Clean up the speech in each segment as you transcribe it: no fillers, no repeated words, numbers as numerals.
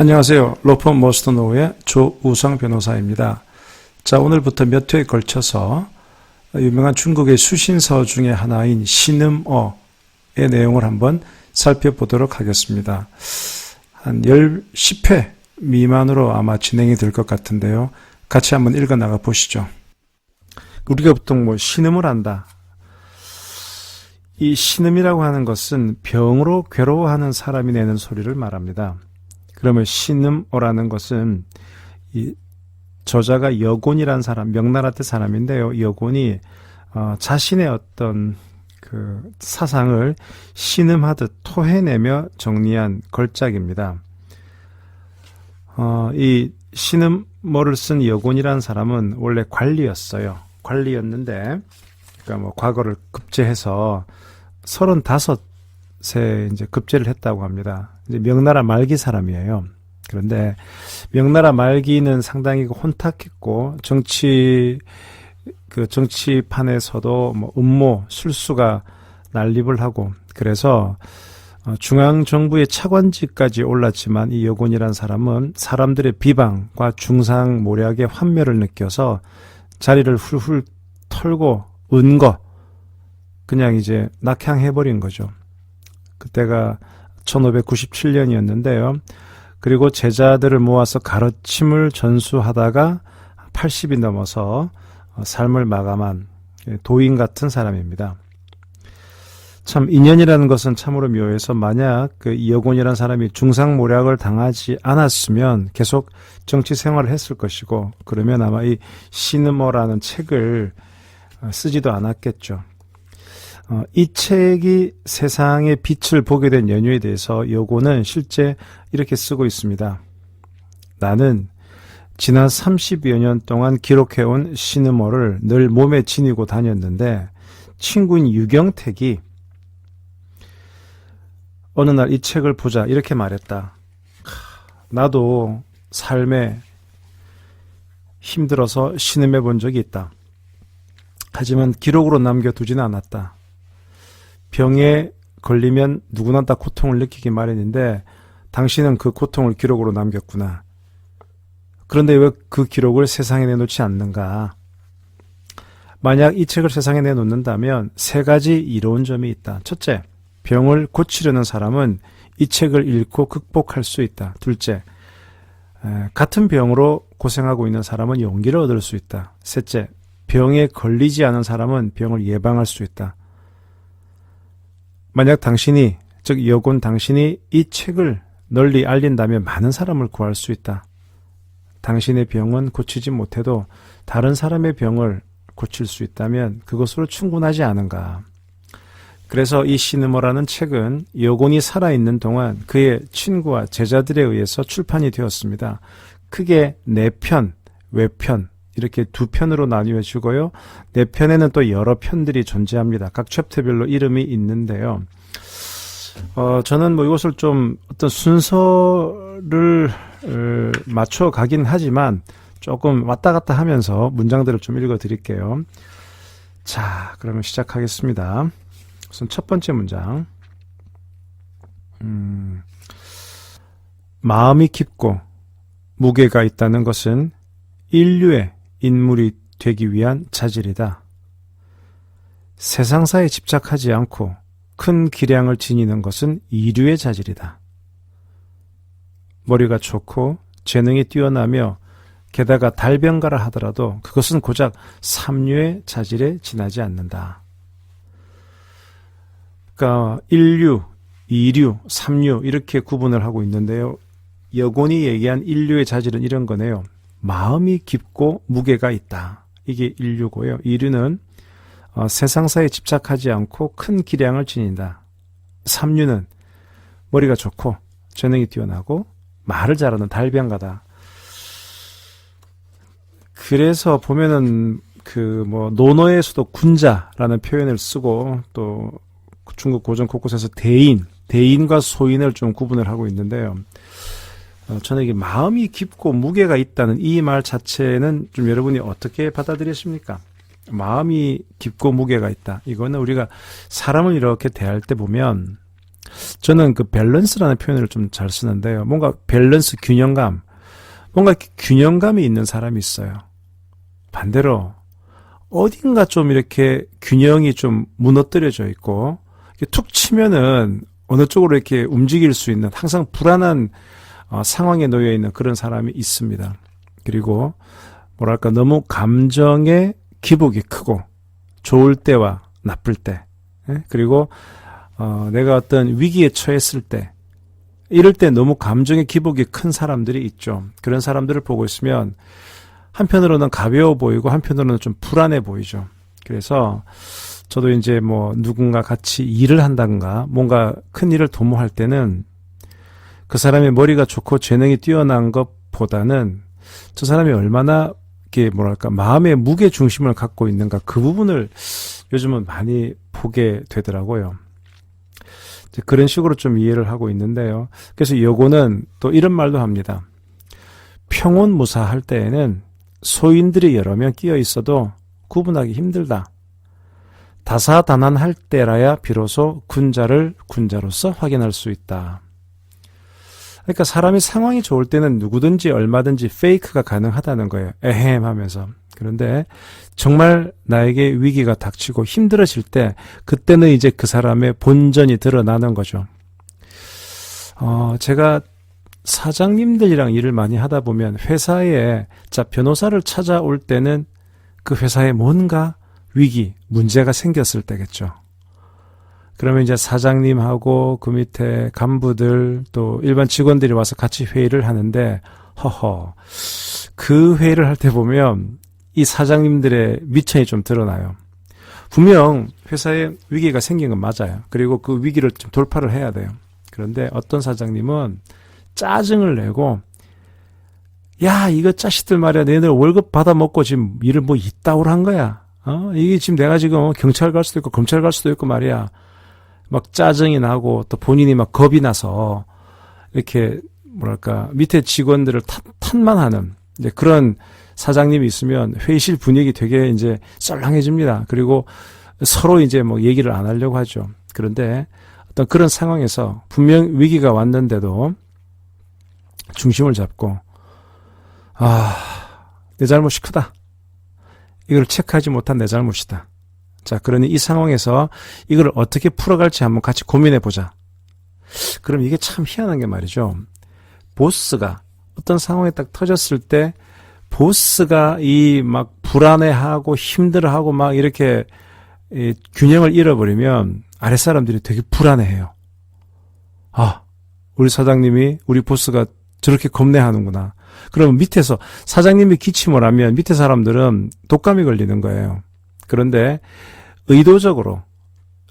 안녕하세요. 로펌 머스터노우의 조우성 변호사입니다. 자, 오늘부터 몇 회에 걸쳐서 유명한 중국의 수신서 중에 하나인 신음어의 내용을 한번 살펴보도록 하겠습니다. 한 10회 미만으로 아마 진행이 될 것 같은데요. 같이 한번 읽어 나가 보시죠. 우리가 보통 신음을 한다. 이 신음이라고 하는 것은 병으로 괴로워하는 사람이 내는 소리를 말합니다. 그러면 신음어라는 것은 이 저자가 여곤이라는 사람, 명나라 때 사람인데요. 여곤이 자신의 어떤 그 사상을 신음하듯 토해내며 정리한 걸작입니다. 이 신음어를 쓴 여곤이라는 사람은 원래 관리였어요. 관리였는데, 그러니까 과거를 급제해서 35세 이제 급제를 했다고 합니다. 이제 명나라 말기 사람이에요. 그런데 명나라 말기는 상당히 혼탁했고 정치판에서도 음모, 술수가 난립을 하고, 그래서 중앙 정부의 차관직까지 올랐지만 이 여곤이라는 사람은 사람들의 비방과 중상모략의 환멸을 느껴서 자리를 훌훌 털고 그냥 이제 낙향해버린 거죠. 그때가 1597년이었는데요. 그리고 제자들을 모아서 가르침을 전수하다가 80이 넘어서 삶을 마감한 도인 같은 사람입니다. 참 인연이라는 것은 참으로 묘해서 만약 그 여곤이라는 사람이 중상모략을 당하지 않았으면 계속 정치 생활을 했을 것이고, 그러면 아마 이 신음어라는 책을 쓰지도 않았겠죠. 이 책이 세상의 빛을 보게 된 연유에 대해서 여곤은 실제 이렇게 쓰고 있습니다. 나는 지난 30여 년 동안 기록해온 신음어를 늘 몸에 지니고 다녔는데, 친구인 유경택이 어느 날 이 책을 보자 이렇게 말했다. 나도 삶에 힘들어서 신음해 본 적이 있다. 하지만 기록으로 남겨두지는 않았다. 병에 걸리면 누구나 다 고통을 느끼기 마련인데 당신은 그 고통을 기록으로 남겼구나. 그런데 왜 그 기록을 세상에 내놓지 않는가? 만약 이 책을 세상에 내놓는다면 세 가지 이로운 점이 있다. 첫째, 병을 고치려는 사람은 이 책을 읽고 극복할 수 있다. 둘째, 같은 병으로 고생하고 있는 사람은 용기를 얻을 수 있다. 셋째, 병에 걸리지 않은 사람은 병을 예방할 수 있다. 만약 당신이, 즉 여곤 당신이 이 책을 널리 알린다면 많은 사람을 구할 수 있다. 당신의 병은 고치지 못해도 다른 사람의 병을 고칠 수 있다면 그것으로 충분하지 않은가. 그래서 이 신음어라는 책은 여곤이 살아있는 동안 그의 친구와 제자들에 의해서 출판이 되었습니다. 크게 4편, 외편 이렇게 2편으로 나뉘어지고요. 4편에는 또 여러 편들이 존재합니다. 각 챕터별로 이름이 있는데요. 저는 이것을 좀 어떤 순서를 맞춰 가긴 하지만 조금 왔다 갔다 하면서 문장들을 좀 읽어 드릴게요. 자, 그러면 시작하겠습니다. 우선 첫 번째 문장. 마음이 깊고 무게가 있다는 것은 인류의 인물이 되기 위한 자질이다. 세상사에 집착하지 않고 큰 기량을 지니는 것은 이류의 자질이다. 머리가 좋고 재능이 뛰어나며 게다가 달변가라 하더라도 그것은 고작 삼류의 자질에 지나지 않는다. 그러니까 1류, 2류, 3류 이렇게 구분을 하고 있는데요. 여곤이 얘기한 인류의 자질은 이런 거네요. 마음이 깊고 무게가 있다. 이게 1류고요. 2류는 세상사에 집착하지 않고 큰 기량을 지닌다. 3류는 머리가 좋고 재능이 뛰어나고 말을 잘하는 달변가다. 그래서 보면은 논어에서도 군자라는 표현을 쓰고 또 중국 고전 곳곳에서 대인과 소인을 좀 구분을 하고 있는데요. 저는 이게 마음이 깊고 무게가 있다는 이 말 자체는 좀 여러분이 어떻게 받아들이십니까? 마음이 깊고 무게가 있다. 이거는 우리가 사람을 이렇게 대할 때 보면 저는 그 밸런스라는 표현을 좀 잘 쓰는데요. 뭔가 밸런스, 균형감, 뭔가 균형감이 있는 사람이 있어요. 반대로 어딘가 좀 이렇게 균형이 좀 무너뜨려져 있고 툭 치면은 어느 쪽으로 이렇게 움직일 수 있는 항상 불안한 상황에 놓여 있는 그런 사람이 있습니다. 그리고 뭐랄까 너무 감정의 기복이 크고 좋을 때와 나쁠 때, 그리고 내가 어떤 위기에 처했을 때 이럴 때 너무 감정의 기복이 큰 사람들이 있죠. 그런 사람들을 보고 있으면 한편으로는 가벼워 보이고 한편으로는 좀 불안해 보이죠. 그래서 저도 이제 뭐 누군가 같이 일을 한다든가 뭔가 큰 일을 도모할 때는 그 사람의 머리가 좋고 재능이 뛰어난 것보다는 저 사람이 얼마나 이렇게 뭐랄까 마음의 무게 중심을 갖고 있는가 그 부분을 요즘은 많이 보게 되더라고요. 그런 식으로 좀 이해를 하고 있는데요. 그래서 요거는 또 이런 말도 합니다. 평온무사할 때에는 소인들이 여러 명 끼어 있어도 구분하기 힘들다. 다사다난할 때라야 비로소 군자를 군자로서 확인할 수 있다. 그러니까 사람이 상황이 좋을 때는 누구든지 얼마든지 페이크가 가능하다는 거예요. 에헴 하면서. 그런데 정말 나에게 위기가 닥치고 힘들어질 때 그때는 이제 그 사람의 본전이 드러나는 거죠. 제가 사장님들이랑 일을 많이 하다 보면 회사에 변호사를 찾아올 때는 그 회사에 뭔가 위기, 문제가 생겼을 때겠죠. 그러면 이제 사장님하고 그 밑에 간부들 또 일반 직원들이 와서 같이 회의를 하는데 그 회의를 할 때 보면 이 사장님들의 미천이 좀 드러나요. 분명 회사에 위기가 생긴 건 맞아요. 그리고 그 위기를 좀 돌파를 해야 돼요. 그런데 어떤 사장님은 짜증을 내고 야 이거 자식들 말이야 너희들 월급 받아먹고 지금 일을 뭐 이따구로 한 거야. 이게 지금 내가 지금 경찰 갈 수도 있고 검찰 갈 수도 있고 말이야. 막 짜증이 나고 또 본인이 막 겁이 나서 이렇게 뭐랄까 밑에 직원들을 탓만 이제 그런 사장님이 있으면 회의실 분위기 되게 이제 썰렁해집니다. 그리고 서로 이제 뭐 얘기를 안 하려고 하죠. 그런데 어떤 그런 상황에서 분명 위기가 왔는데도 중심을 잡고 내 잘못이 크다. 이걸 체크하지 못한 내 잘못이다. 자, 그러니 이 상황에서 이걸 어떻게 풀어갈지 한번 같이 고민해 보자. 그럼 이게 참 희한한 게 말이죠. 보스가 어떤 상황에 딱 터졌을 때 보스가 이 막 불안해하고 힘들어하고 막 이렇게 균형을 잃어버리면 아랫사람들이 되게 불안해해요. 우리 사장님이 우리 보스가 저렇게 겁내하는구나. 그러면 밑에서 사장님이 기침을 하면 밑에 사람들은 독감이 걸리는 거예요. 그런데 의도적으로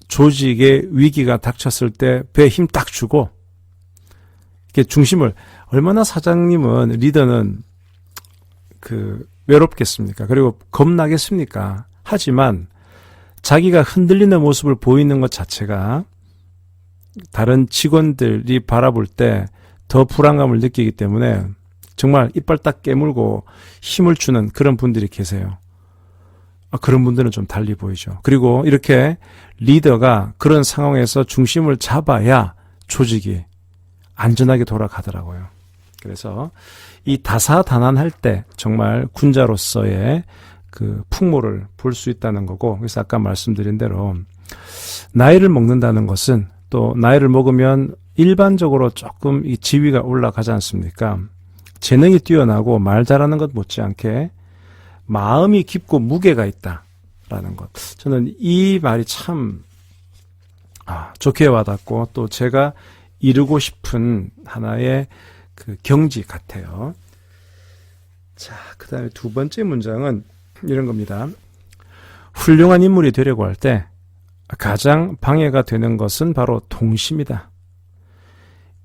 조직의 위기가 닥쳤을 때 배에 힘 딱 주고 이렇게 중심을 얼마나 사장님은 리더는 외롭겠습니까? 그리고 겁나겠습니까? 하지만 자기가 흔들리는 모습을 보이는 것 자체가 다른 직원들이 바라볼 때 더 불안감을 느끼기 때문에 정말 이빨 딱 깨물고 힘을 주는 그런 분들이 계세요. 그런 분들은 좀 달리 보이죠. 그리고 이렇게 리더가 그런 상황에서 중심을 잡아야 조직이 안전하게 돌아가더라고요. 그래서 이 다사다난할 때 정말 군자로서의 그 풍모를 볼 수 있다는 거고, 그래서 아까 말씀드린 대로 나이를 먹는다는 것은 또 나이를 먹으면 일반적으로 조금 이 지위가 올라가지 않습니까? 재능이 뛰어나고 말 잘하는 것 못지않게 마음이 깊고 무게가 있다라는 것. 저는 이 말이 참 좋게 와닿고 또 제가 이루고 싶은 하나의 그 경지 같아요. 자, 그 다음에 두 번째 문장은 이런 겁니다. 훌륭한 인물이 되려고 할 때 가장 방해가 되는 것은 바로 동심이다.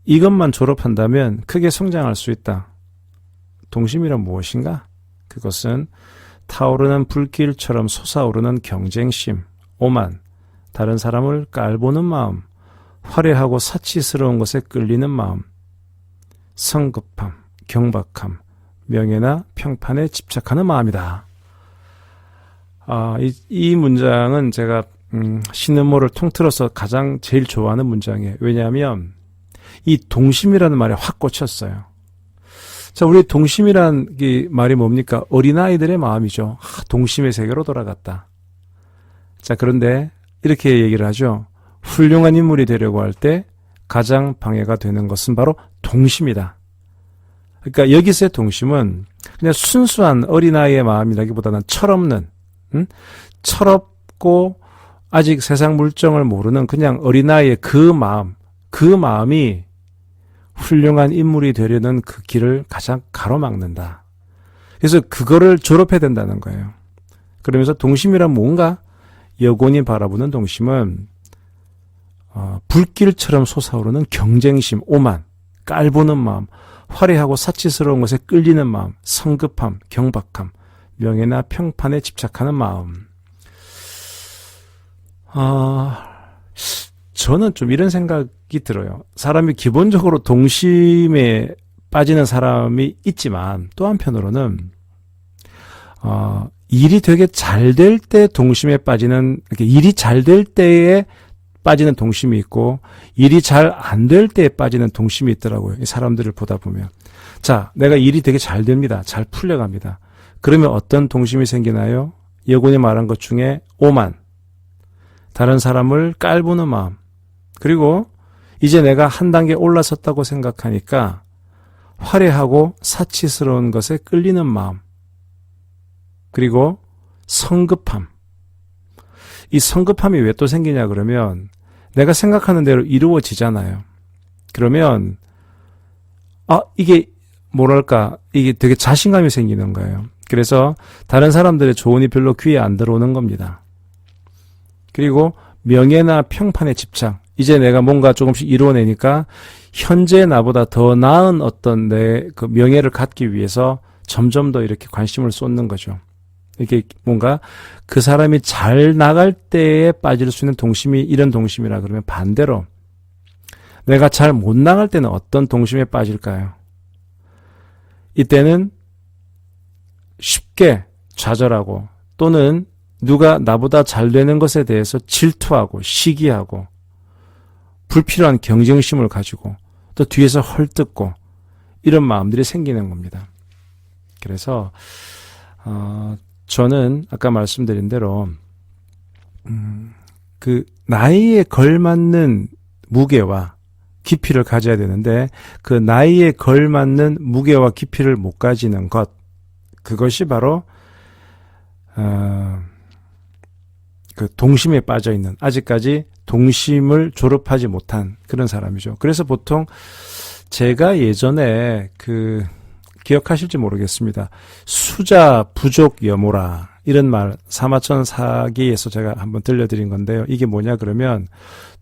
이것만 졸업한다면 크게 성장할 수 있다. 동심이란 무엇인가? 그것은 타오르는 불길처럼 솟아오르는 경쟁심, 오만, 다른 사람을 깔보는 마음, 화려하고 사치스러운 것에 끌리는 마음, 성급함, 경박함, 명예나 평판에 집착하는 마음이다. 이 문장은 제가 신음모를 통틀어서 가장 제일 좋아하는 문장이에요. 왜냐하면 이 동심이라는 말에 확 꽂혔어요. 자, 우리 동심이란 이 말이 뭡니까? 어린아이들의 마음이죠. 동심의 세계로 돌아갔다. 자, 그런데 이렇게 얘기를 하죠. 훌륭한 인물이 되려고 할 때 가장 방해가 되는 것은 바로 동심이다. 그러니까 여기서의 동심은 그냥 순수한 어린아이의 마음이라기보다는 철없는, 철없고 아직 세상 물정을 모르는 그냥 어린아이의 그 마음이 훌륭한 인물이 되려는 그 길을 가장 가로막는다. 그래서 그거를 졸업해야 된다는 거예요. 그러면서 동심이란 뭔가? 여곤이 바라보는 동심은 불길처럼 솟아오르는 경쟁심, 오만, 깔보는 마음, 화려하고 사치스러운 것에 끌리는 마음, 성급함, 경박함, 명예나 평판에 집착하는 마음. 저는 좀 이런 생각이 들어요. 사람이 기본적으로 동심에 빠지는 사람이 있지만 또 한편으로는 일이 되게 잘 될 때 동심에 빠지는, 일이 잘 될 때에 빠지는 동심이 있고 일이 잘 안 될 때에 빠지는 동심이 있더라고요. 이 사람들을 보다 보면. 자, 내가 일이 되게 잘 됩니다. 잘 풀려갑니다. 그러면 어떤 동심이 생기나요? 여군이 말한 것 중에 오만, 다른 사람을 깔보는 마음, 그리고 이제 내가 한 단계 올라섰다고 생각하니까 화려하고 사치스러운 것에 끌리는 마음, 그리고 성급함. 이 성급함이 왜 또 생기냐 그러면 내가 생각하는 대로 이루어지잖아요. 그러면 이게 뭐랄까, 이게 되게 자신감이 생기는 거예요. 그래서 다른 사람들의 조언이 별로 귀에 안 들어오는 겁니다. 그리고 명예나 평판에 집착. 이제 내가 뭔가 조금씩 이루어내니까 현재 나보다 더 나은 어떤 내 그 명예를 갖기 위해서 점점 더 이렇게 관심을 쏟는 거죠. 이게 뭔가 그 사람이 잘 나갈 때에 빠질 수 있는 동심이 이런 동심이라 그러면 반대로 내가 잘 못 나갈 때는 어떤 동심에 빠질까요? 이때는 쉽게 좌절하고 또는 누가 나보다 잘 되는 것에 대해서 질투하고 시기하고 불필요한 경쟁심을 가지고 또 뒤에서 헐뜯고 이런 마음들이 생기는 겁니다. 그래서 저는 아까 말씀드린 대로 그 나이에 걸맞는 무게와 깊이를 가져야 되는데 그 나이에 걸맞는 무게와 깊이를 못 가지는 것, 그것이 바로 그 동심에 빠져 있는, 아직까지 동심을 졸업하지 못한 그런 사람이죠. 그래서 보통 제가 예전에 기억하실지 모르겠습니다. 수자 부족 여모라 이런 말 사마천 사기에서 제가 한번 들려드린 건데요. 이게 뭐냐 그러면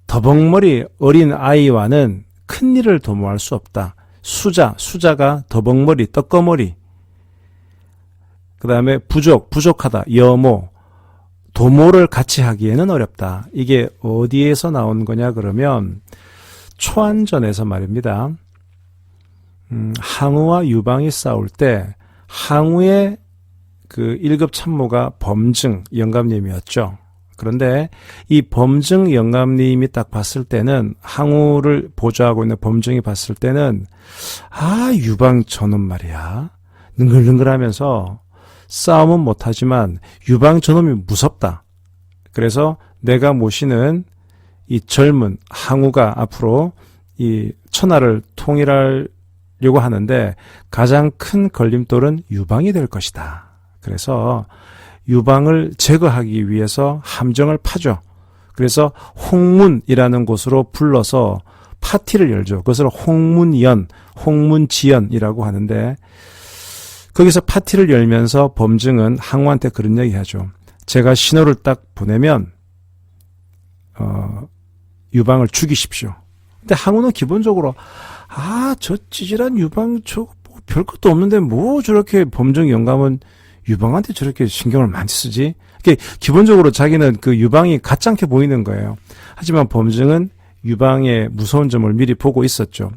더벅머리 어린 아이와는 큰 일을 도모할 수 없다. 수자가 더벅머리 떡거머리, 그 다음에 부족하다. 여모, 도모를 같이 하기에는 어렵다. 이게 어디에서 나온 거냐 그러면 초안전에서 말입니다. 항우와 유방이 싸울 때 항우의 그 1급 참모가 범증 영감님이었죠. 그런데 이 범증 영감님이 딱 봤을 때는, 항우를 보좌하고 있는 범증이 봤을 때는 유방 저놈 말이야 능글능글하면서 싸움은 못하지만 유방 저놈이 무섭다. 그래서 내가 모시는 이 젊은 항우가 앞으로 이 천하를 통일하려고 하는데 가장 큰 걸림돌은 유방이 될 것이다. 그래서 유방을 제거하기 위해서 함정을 파죠. 그래서 홍문이라는 곳으로 불러서 파티를 열죠. 그것을 홍문연, 홍문지연이라고 하는데, 거기서 파티를 열면서 범증은 항우한테 그런 얘기 하죠. 제가 신호를 딱 보내면 유방을 죽이십시오. 근데 항우는 기본적으로 저 찌질한 유방 뭐 별것도 없는데 뭐 저렇게 범증 영감은 유방한테 저렇게 신경을 많이 쓰지? 기본적으로 자기는 그 유방이 가짜게 보이는 거예요. 하지만 범증은 유방의 무서운 점을 미리 보고 있었죠.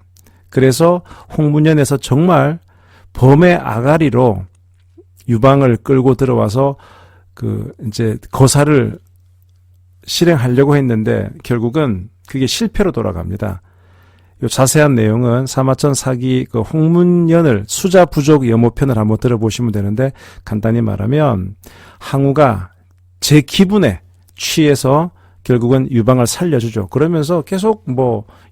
그래서 홍문연에서 정말 범의 아가리로 유방을 끌고 들어와서 이제 거사를 실행하려고 했는데 결국은 그게 실패로 돌아갑니다. 요 자세한 내용은 사마천 사기 그 홍문연을 수자 부족 염호편을 한번 들어보시면 되는데, 간단히 말하면 항우가 제 기분에 취해서 결국은 유방을 살려주죠. 그러면서 계속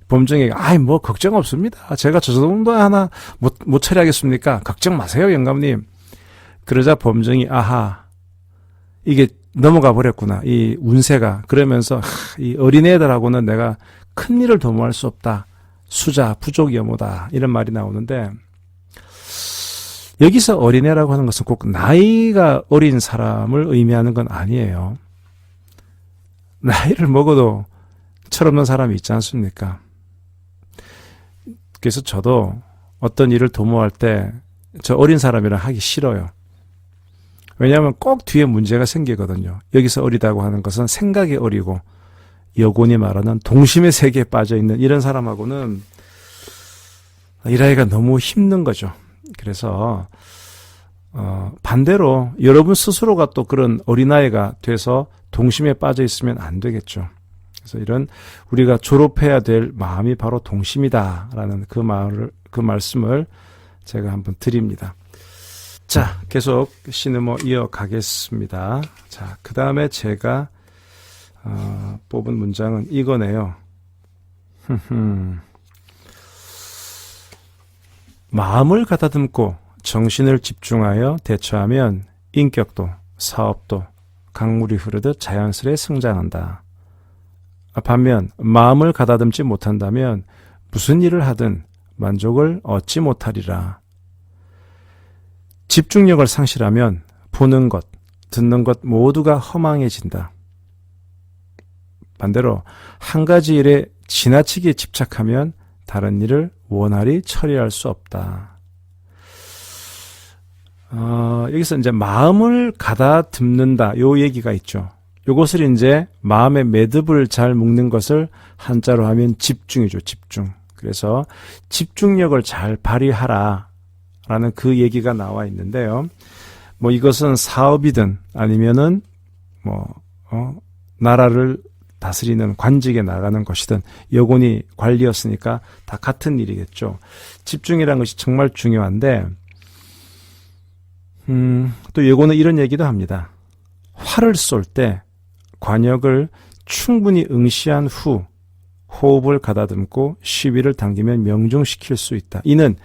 범정에게 뭐 걱정 없습니다. 제가 저 정도 하나 못 처리하겠습니까? 걱정 마세요, 영감님. 그러자 범정이 아하, 이게 넘어가 버렸구나, 이 운세가. 그러면서 이 어린애들하고는 내가 큰 일을 도모할 수 없다. 수자 부족 염호다, 이런 말이 나오는데, 여기서 어린애라고 하는 것은 꼭 나이가 어린 사람을 의미하는 건 아니에요. 나이를 먹어도 철없는 사람이 있지 않습니까? 그래서 저도 어떤 일을 도모할 때 저 어린 사람이랑 하기 싫어요. 왜냐하면 꼭 뒤에 문제가 생기거든요. 여기서 어리다고 하는 것은 생각이 어리고, 여곤이 말하는 동심의 세계에 빠져있는 이런 사람하고는 일하기가 너무 힘든 거죠. 그래서 반대로 여러분 스스로가 또 그런 어린아이가 돼서 동심에 빠져 있으면 안 되겠죠. 그래서 이런 우리가 졸업해야 될 마음이 바로 동심이다라는 그 말씀을 제가 한번 드립니다. 자, 계속 시느모 이어가겠습니다. 자, 그 다음에 제가 뽑은 문장은 이거네요. 마음을 가다듬고 정신을 집중하여 대처하면 인격도 사업도 강물이 흐르듯 자연스레 성장한다. 반면 마음을 가다듬지 못한다면 무슨 일을 하든 만족을 얻지 못하리라. 집중력을 상실하면 보는 것, 듣는 것 모두가 허망해진다. 반대로 한 가지 일에 지나치게 집착하면 다른 일을 원활히 처리할 수 없다. 여기서 이제 마음을 가다듬는다, 요 얘기가 있죠. 요것을 이제 마음의 매듭을 잘 묶는 것을 한자로 하면 집중이죠, 집중. 그래서 집중력을 잘 발휘하라 라는 그 얘기가 나와 있는데요. 이것은 사업이든 아니면은 나라를 다스리는 관직에 나가는 것이든, 여곤이 관리였으니까 다 같은 일이겠죠. 집중이라는 것이 정말 중요한데, 또 여곤은 이런 얘기도 합니다. 활을 쏠 때 관역을 충분히 응시한 후 호흡을 가다듬고 시비를 당기면 명중시킬 수 있다. 이는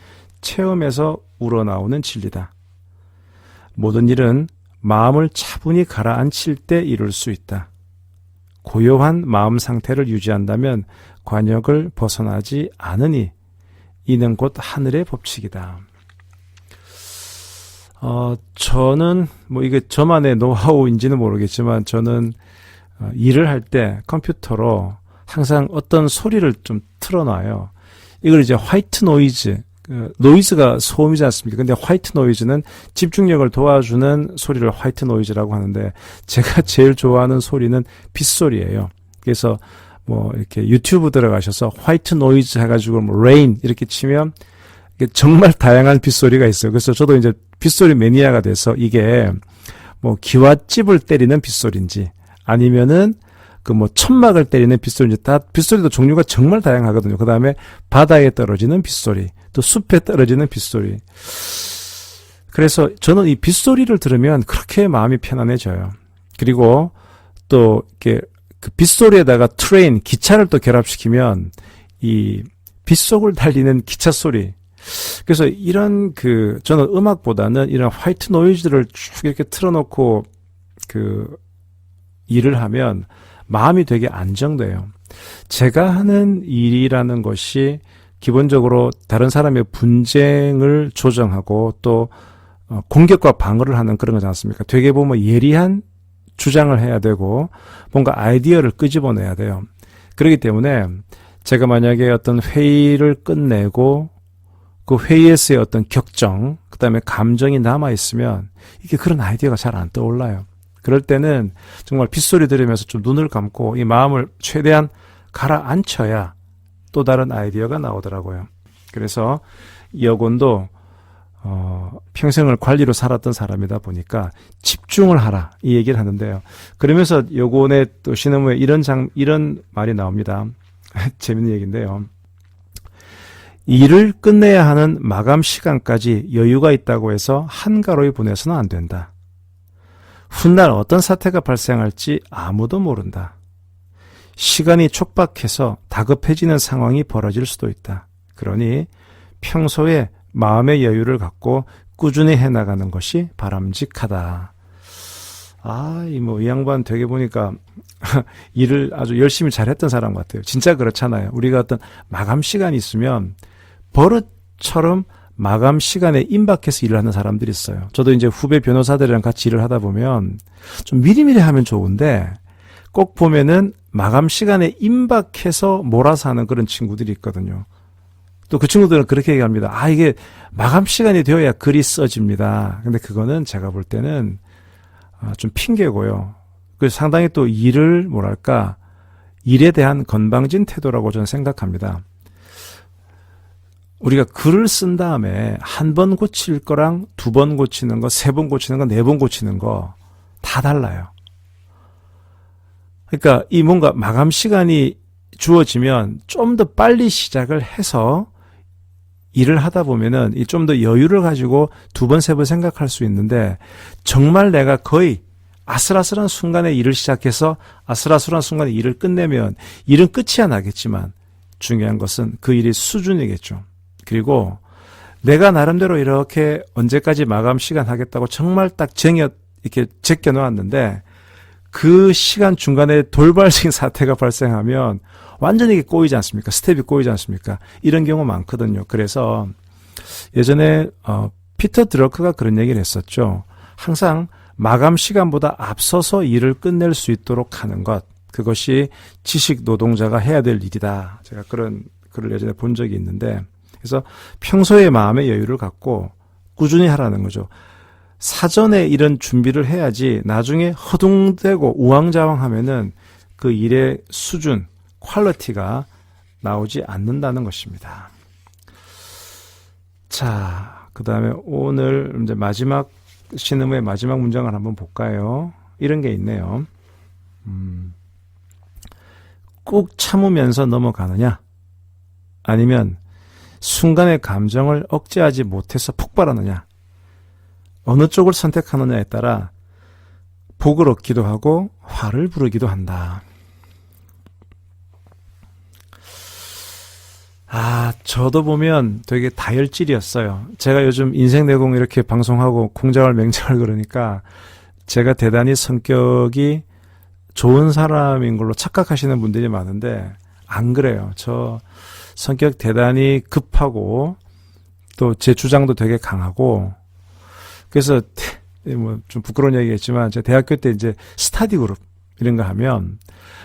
체험에서 우러나오는 진리다. 모든 일은 마음을 차분히 가라앉힐 때 이룰 수 있다. 고요한 마음 상태를 유지한다면 관역을 벗어나지 않으니 이는 곧 하늘의 법칙이다. 저는 이게 저만의 노하우인지는 모르겠지만, 저는 일을 할 때 컴퓨터로 항상 어떤 소리를 좀 틀어놔요. 이걸 이제 화이트 노이즈, 노이즈가 소음이지 않습니까? 근데 화이트 노이즈는 집중력을 도와주는 소리를 화이트 노이즈라고 하는데, 제가 제일 좋아하는 소리는 빗소리예요. 그래서 이렇게 유튜브 들어가셔서 화이트 노이즈 해가지고 레인 이렇게 치면 정말 다양한 빗소리가 있어요. 그래서 저도 이제 빗소리 매니아가 돼서, 이게 기와집을 때리는 빗소리인지 아니면은 천막을 때리는 빗소리인지, 다 빗소리도 종류가 정말 다양하거든요. 그 다음에 바다에 떨어지는 빗소리, 또 숲에 떨어지는 빗소리. 그래서 저는 이 빗소리를 들으면 그렇게 마음이 편안해져요. 그리고 또 이렇게 그 빗소리에다가 트레인, 기차를 또 결합시키면 이 빗속을 달리는 기차 소리. 그래서 이런 저는 음악보다는 이런 화이트 노이즈를 쭉 이렇게 틀어놓고 일을 하면 마음이 되게 안정돼요. 제가 하는 일이라는 것이 기본적으로 다른 사람의 분쟁을 조정하고 또 공격과 방어를 하는 그런 거지 않습니까? 되게 보면 예리한 주장을 해야 되고 뭔가 아이디어를 끄집어내야 돼요. 그렇기 때문에 제가 만약에 어떤 회의를 끝내고 그 회의에서의 어떤 격정, 그 다음에 감정이 남아있으면 이게 그런 아이디어가 잘 안 떠올라요. 그럴 때는 정말 빗소리 들으면서 좀 눈을 감고 이 마음을 최대한 가라앉혀야 또 다른 아이디어가 나오더라고요. 그래서 여곤도 평생을 관리로 살았던 사람이다 보니까 집중을 하라 이 얘기를 하는데요. 그러면서 요번에 또 신음후에 이런 말이 나옵니다. 재밌는 얘기인데요. 일을 끝내야 하는 마감 시간까지 여유가 있다고 해서 한가로이 보내서는 안 된다. 훗날 어떤 사태가 발생할지 아무도 모른다. 시간이 촉박해서 다급해지는 상황이 벌어질 수도 있다. 그러니 평소에 마음의 여유를 갖고 꾸준히 해나가는 것이 바람직하다. 이 양반 되게 보니까 일을 아주 열심히 잘했던 사람 같아요. 진짜 그렇잖아요. 우리가 어떤 마감 시간이 있으면 버릇처럼 마감 시간에 임박해서 일을 하는 사람들이 있어요. 저도 이제 후배 변호사들이랑 같이 일을 하다 보면 좀 미리미리 하면 좋은데 꼭 보면은 마감 시간에 임박해서 몰아서 하는 그런 친구들이 있거든요. 또 그 친구들은 그렇게 얘기합니다. 이게 마감 시간이 되어야 글이 써집니다. 근데 그거는 제가 볼 때는 좀 핑계고요. 그래서 상당히 또 일에 대한 건방진 태도라고 저는 생각합니다. 우리가 글을 쓴 다음에 한 번 고칠 거랑 두 번 고치는 거, 세 번 고치는 거, 네 번 고치는 거 다 달라요. 그러니까 이 뭔가 마감 시간이 주어지면 좀 더 빨리 시작을 해서 일을 하다 보면은 좀 더 여유를 가지고 두 번, 세 번 생각할 수 있는데 정말 내가 거의 아슬아슬한 순간에 일을 시작해서 아슬아슬한 순간에 일을 끝내면 일은 끝이야 나겠지만 중요한 것은 그 일의 수준이겠죠. 그리고 내가 나름대로 이렇게 언제까지 마감 시간 하겠다고 정말 딱 이렇게 제껴 놓았는데 그 시간 중간에 돌발적인 사태가 발생하면 완전히 꼬이지 않습니까? 스텝이 꼬이지 않습니까? 이런 경우 많거든요. 그래서 예전에 피터 드러크가 그런 얘기를 했었죠. 항상 마감 시간보다 앞서서 일을 끝낼 수 있도록 하는 것, 그것이 지식 노동자가 해야 될 일이다. 제가 그런 글을 예전에 본 적이 있는데, 그래서 평소에 마음의 여유를 갖고 꾸준히 하라는 거죠. 사전에 이런 준비를 해야지 나중에 허둥대고 우왕좌왕하면은 그 일의 수준, 퀄리티가 나오지 않는다는 것입니다. 자, 그 다음에 오늘 이제 신음의 마지막 문장을 한번 볼까요? 이런 게 있네요. 꾹 참으면서 넘어가느냐? 아니면 순간의 감정을 억제하지 못해서 폭발하느냐? 어느 쪽을 선택하느냐에 따라 복을 얻기도 하고 화를 부르기도 한다. 저도 보면 되게 다혈질이었어요. 제가 요즘 인생내공 이렇게 방송하고 공장을 맹장을 그러니까 제가 대단히 성격이 좋은 사람인 걸로 착각하시는 분들이 많은데 안 그래요. 저 성격 대단히 급하고 또 제 주장도 되게 강하고 그래서 뭐 좀 부끄러운 얘기겠지만 제가 대학교 때 이제 스터디 그룹 이런 거 하면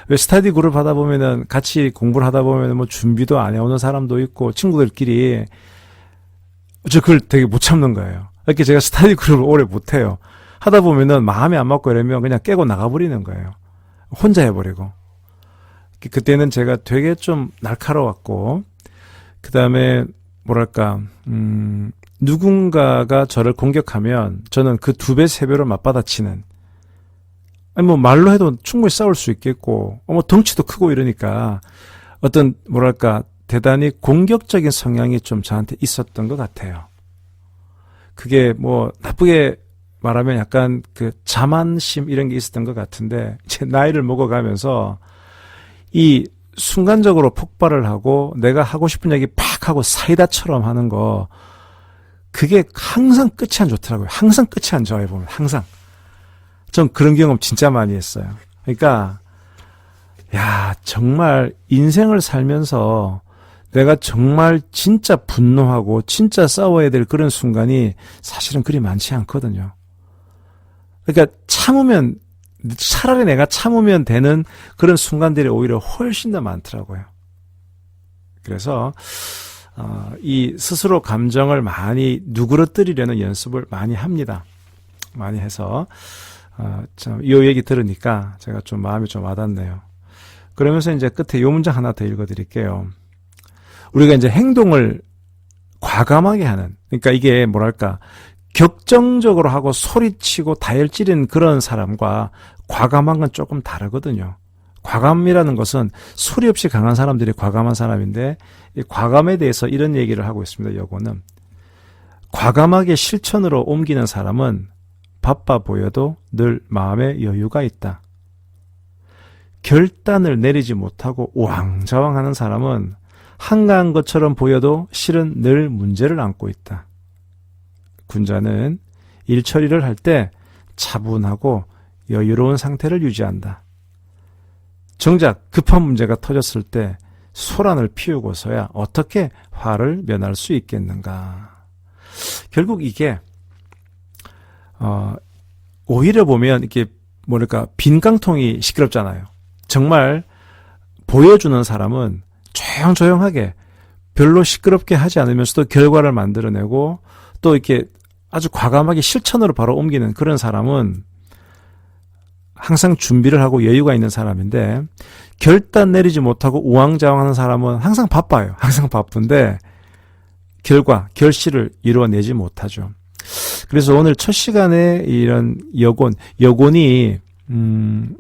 왜 스터디 그룹 하다 보면은 같이 공부를 하다 보면은 뭐 준비도 안 해오는 사람도 있고 친구들끼리 저 그걸 되게 못 참는 거예요. 이렇게 제가 스터디 그룹을 오래 못 해요. 하다 보면은 마음에 안 맞고 이러면 그냥 깨고 나가버리는 거예요. 혼자 해버리고. 그때는 제가 되게 좀 날카로웠고 그 다음에 뭐랄까 누군가가 저를 공격하면 저는 그 2배, 3배로 맞받아치는 아니 뭐 말로 해도 충분히 싸울 수 있겠고 뭐 덩치도 크고 이러니까 어떤 뭐랄까 대단히 공격적인 성향이 좀 저한테 있었던 것 같아요. 그게 뭐 나쁘게 말하면 약간 그 자만심 이런 게 있었던 것 같은데 제 나이를 먹어가면서 이 순간적으로 폭발을 하고 내가 하고 싶은 얘기 팍 하고 사이다처럼 하는 거 그게 항상 끝이 안 좋더라고요. 항상 끝이 안 좋아요 보면 항상. 전 그런 경험 진짜 많이 했어요. 그러니까 정말 인생을 살면서 내가 정말 진짜 분노하고 진짜 싸워야 될 그런 순간이 사실은 그리 많지 않거든요. 그러니까 차라리 내가 참으면 되는 그런 순간들이 오히려 훨씬 더 많더라고요. 그래서 이 스스로 감정을 많이 누그러뜨리려는 연습을 많이 합니다. 많이 해서 참 이 얘기 들으니까 제가 좀 마음이 좀 와닿네요. 그러면서 이제 끝에 이 문장 하나 더 읽어드릴게요. 우리가 이제 행동을 과감하게 하는, 그러니까 이게 뭐랄까, 격정적으로 하고 소리치고 다혈질인 그런 사람과 과감한 건 조금 다르거든요. 과감이라는 것은 소리 없이 강한 사람들이 과감한 사람인데, 이 과감에 대해서 이런 얘기를 하고 있습니다. 요거는 과감하게 실천으로 옮기는 사람은 바빠 보여도 늘 마음에 여유가 있다. 결단을 내리지 못하고 우왕좌왕하는 사람은 한가한 것처럼 보여도 실은 늘 문제를 안고 있다. 군자는 일 처리를 할 때 차분하고 여유로운 상태를 유지한다. 정작 급한 문제가 터졌을 때 소란을 피우고서야 어떻게 화를 면할 수 있겠는가. 결국 이게 오히려 보면 이게 뭐랄까 빈 깡통이 시끄럽잖아요. 정말 보여주는 사람은 조용조용하게 별로 시끄럽게 하지 않으면서도 결과를 만들어내고 또 이렇게 아주 과감하게 실천으로 바로 옮기는 그런 사람은 항상 준비를 하고 여유가 있는 사람인데, 결단 내리지 못하고 우왕좌왕하는 사람은 항상 바빠요. 항상 바쁜데 결실을 이루어내지 못하죠. 그래서 오늘 첫 시간에 이런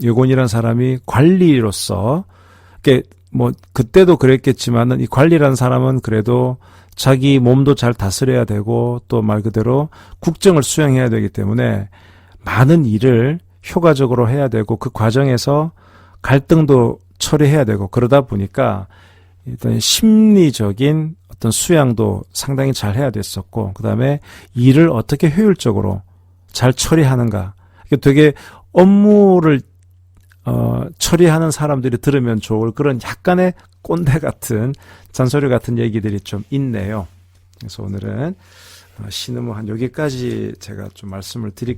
여곤이란 사람이 관리로서, 뭐 그때도 그랬겠지만은 이 관리라는 사람은 그래도 자기 몸도 잘 다스려야 되고 또 말 그대로 국정을 수행해야 되기 때문에 많은 일을 효과적으로 해야 되고 그 과정에서 갈등도 처리해야 되고 그러다 보니까 일단 심리적인 어떤 수양도 상당히 잘 해야 됐었고, 그 다음에 일을 어떻게 효율적으로 잘 처리하는가. 되게 업무를 처리하는 사람들이 들으면 좋을 그런 약간의 꼰대 같은 잔소리 같은 얘기들이 좀 있네요. 그래서 오늘은 신음호 한 여기까지 제가 좀 말씀을 드릴게요.